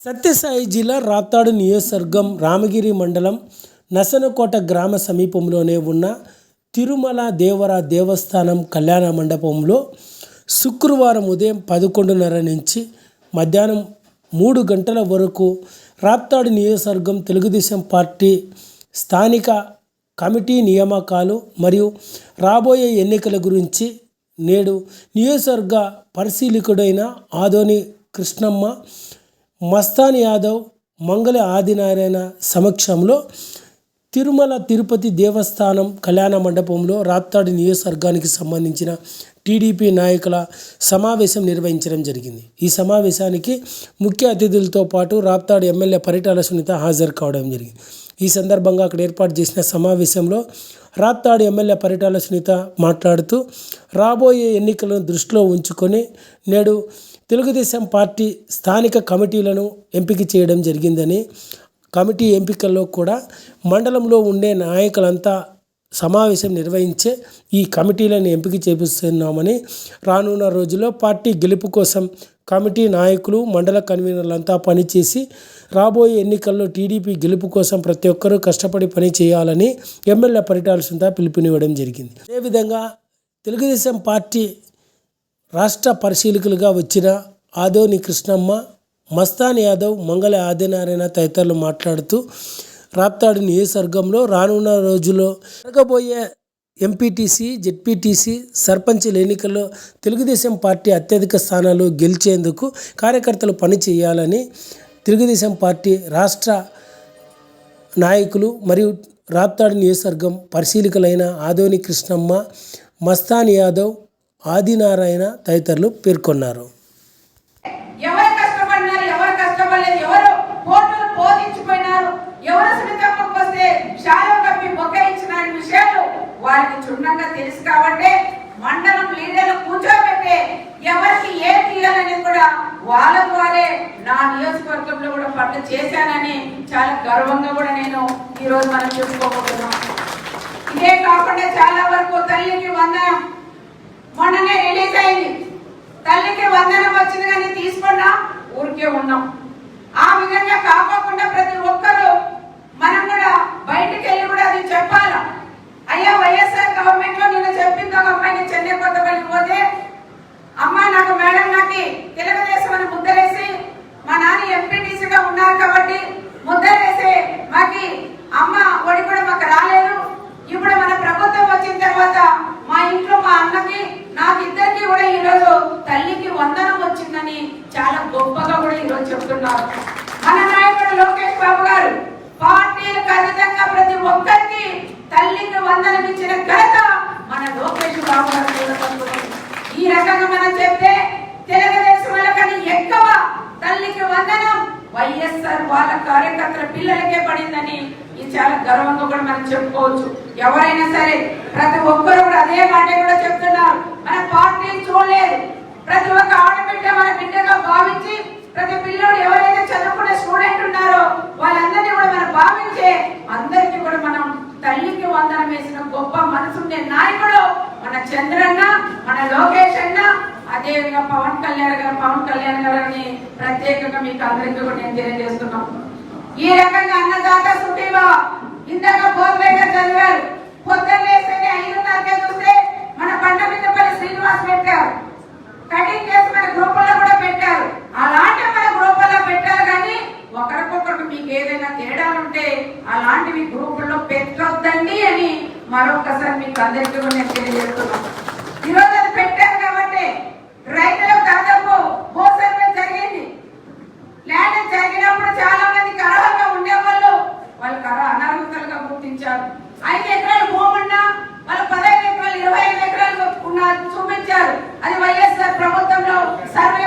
సత్యసాయి జిల్లా రాప్తాడు నియోజకవర్గం రామగిరి మండలం నసనకోట గ్రామ సమీపంలోనే ఉన్న తిరుమల దేవర దేవస్థానం కళ్యాణ మండపంలో శుక్రవారం ఉదయం 11:30 నుంచి మధ్యాహ్నం 3 గంటల వరకు రాప్తాడు నియోజకవర్గం తెలుగుదేశం పార్టీ స్థానిక కమిటీ నియామకాలు మరియు రాబోయే ఎన్నికల గురించి నేడు నియోజకవర్గ పరిశీలకుడైన ఆదోని కృష్ణమ్మ, మస్తాన్ యాదవ్, మంగళ ఆదినారాయణ సమక్షంలో తిరుమల తిరుపతి దేవస్థానం కళ్యాణ మండపంలో రాప్తాడు నియోజకవర్గానికి సంబంధించిన టీడీపీ నాయకుల సమావేశం నిర్వహించడం జరిగింది. ఈ సమావేశానికి ముఖ్య అతిథులతో పాటు రాప్తాడు ఎమ్మెల్యే పరిటాల సునీత హాజరు కావడం జరిగింది. ఈ సందర్భంగా అక్కడ ఏర్పాటు చేసిన సమావేశంలో రాప్తాడు ఎమ్మెల్యే పరిటాల సునీత మాట్లాడుతూ రాబోయే ఎన్నికలను దృష్టిలో ఉంచుకొని నేడు తెలుగుదేశం పార్టీ స్థానిక కమిటీలను ఎంపిక చేయడం జరిగిందని, కమిటీ ఎంపికల్లో కూడా మండలంలో ఉండే నాయకులంతా సమావేశం నిర్వహించే ఈ కమిటీలను ఎంపిక చేపిస్తున్నామని, రానున్న రోజుల్లో పార్టీ గెలుపు కోసం కమిటీ నాయకులు, మండల కన్వీనర్లంతా పనిచేసి రాబోయే ఎన్నికల్లో టీడీపీ గెలుపు కోసం ప్రతి ఒక్కరూ కష్టపడి పని చేయాలని ఎమ్మెల్యే పరిటాల సునీత పిలుపునివ్వడం జరిగింది. అదేవిధంగా తెలుగుదేశం పార్టీ రాష్ట్ర పరిశీలకులుగా వచ్చిన ఆదోని కృష్ణమ్మ, మస్తాన్ యాదవ్, మంగళ ఆదినారాయణ తదితరులు మాట్లాడుతూ రాప్తాడు నియోజకవర్గంలో రానున్న రోజుల్లో జరగబోయే ఎంపీటీసీ, జెడ్పీటీసీ, సర్పంచుల ఎన్నికల్లో తెలుగుదేశం పార్టీ అత్యధిక స్థానాలు గెలిచేందుకు కార్యకర్తలు పని చేయాలని తెలుగుదేశం పార్టీ రాష్ట్ర నాయకులు మరియు రాప్తాడు నియోజకవర్గం పరిశీలకులైన ఆదోని కృష్ణమ్మ, మస్తాన్ యాదవ్, ఆదినారాయణ తదితరులు పేర్కొన్నారు. ఎవరు కష్టపడినారు, ఎవరు కష్టపడలేదు, ఎవరు పోటీలు పోదించిపోయినారు, ఎవరు సునీతమ్మకు వస్తే శాలం కప్పి బొక్కయించిన విషయాలు వారికి క్షుణ్ణంగా తెలుసు కాబట్టి మండలం లీడర్లు కూర్చోబెట్టే ఎవరికి ఏ తీయాలని కూడా వాళ్ళ ద్వారే నా నియోజకవర్గంలో కూడా పనులు చేశానని చాలా గర్వంగా కూడా నేను ఈరోజు మనం చెప్పుకోబోతున్నాం. ఇదే కాకుండా చాలా వరకు తల్లికి వందనం మొన్ననే రిలీజ్ అయింది. తల్లికి వందనం వచ్చింది కానీ తీసుకున్నా ఊరికే ఉన్నాం. ఆ విధంగా కాకుండా ప్రతి ఒక్కరూ మనం కూడా బయటికి వెళ్ళి కూడా అది చెప్పాల. అయ్యా వైఎస్ఆర్ గవర్నమెంట్ లో నేను చెప్పింది ఒక అమ్మాయిని చెన్నై కొత్తపల్లికి పోతే, అమ్మ నాకు మేడం నాకు తెలుగుదేశం అని ముద్దరేసి, మా నాన్న ఎంపీటీసీగా ఉన్నారు కాబట్టి ముద్దరేసి మాకి అమ్మ ఒడి కూడా మాకు రాలేదు. ఇప్పుడు మన ప్రభుత్వం వచ్చిన తర్వాత మా ఇంట్లో మా అన్నకి నాకు ఇద్దరికి కూడా ఈరోజు తల్లికి వందనం వచ్చిందని చాలా గొప్పగా కూడా ఈరోజు చెప్తున్నారు. మన నాయకుడు లోకేష్ బాబు గారు పార్టీలకు అతీతంగా ప్రతి ఒక్కరికి తల్లికి వందనం ఇచ్చిన ఘనత మన లోకేష్ బాబు గారు. ఈ రకంగా మనం చెప్తే తెలుగుదేశం వాళ్ళకని ఎక్కువ తల్లికి వందనం వైఎస్ఆర్ వాళ్ళ కార్యకర్తల పిల్లలకే పడిందని ఇది చాలా గర్వంగా కూడా మనం చెప్పుకోవచ్చు. ఎవరైనా సరే ప్రతి ఒక్కరు కూడా అదే మాట కూడా చెప్తున్నారు. మన పార్టీ చూడలేదు, ప్రతి ఒక్క ఆడబిడ్డ మన బిడ్డగా భావించి ప్రతి పిల్లోడు ఎవరైతే చదువుకునే స్టూడెంట్ ఉన్నారో వాళ్ళందరినీ కూడా మనం భావించే అందరికీ కూడా మనం తల్లికి వందనం వేసిన గొప్ప మనసుండే నాయకుడు మన చంద్రన్న, మన లోకేష్ అన్న, అదేవిధంగా పవన్ కళ్యాణ్ గారిని ప్రత్యేకంగా మీకు అందరికీ కూడా నేను తెలియజేస్తున్నాం. ఈ రకంగా అన్నదాత సుఖీవా ఇందాక బోధలే గారు చదివారు. పొద్దున్నేసే 5:30కే చూస్తే మన బండమిద్దపల్లి శ్రీనివాస్ పెట్టారు, కటింగ్ చేసి మన గ్రూపుల్లో కూడా పెట్టారు. అలాంటి మన గ్రూపుల్లో పెట్టారు కానీ ఒకరికొకరికి మీకు ఏదైనా తేడాలుంటే అలాంటివి గ్రూపుల్లో పెట్టొద్దండి అని మరొకసారి మీకు అందరికీ కూడా నేను తెలియజేస్తున్నాను. ఈరోజు అది పెట్టారు కాబట్టి రైతులకు దాదాపు భూసర్వే జరిగింది. ల్యాండ్ జరిగినప్పుడు చాలా మందికి అర్హంగా ఉండేవాళ్ళు వాళ్ళకి అనర్హతలుగా గుర్తించారు. 5 ఎకరాలు భూమి ఉన్నా వాళ్ళు 15 ఎకరాలు 25 ఎకరాలు చూపించారు. అది వైఎస్ఆర్ ప్రభుత్వంలో సర్వే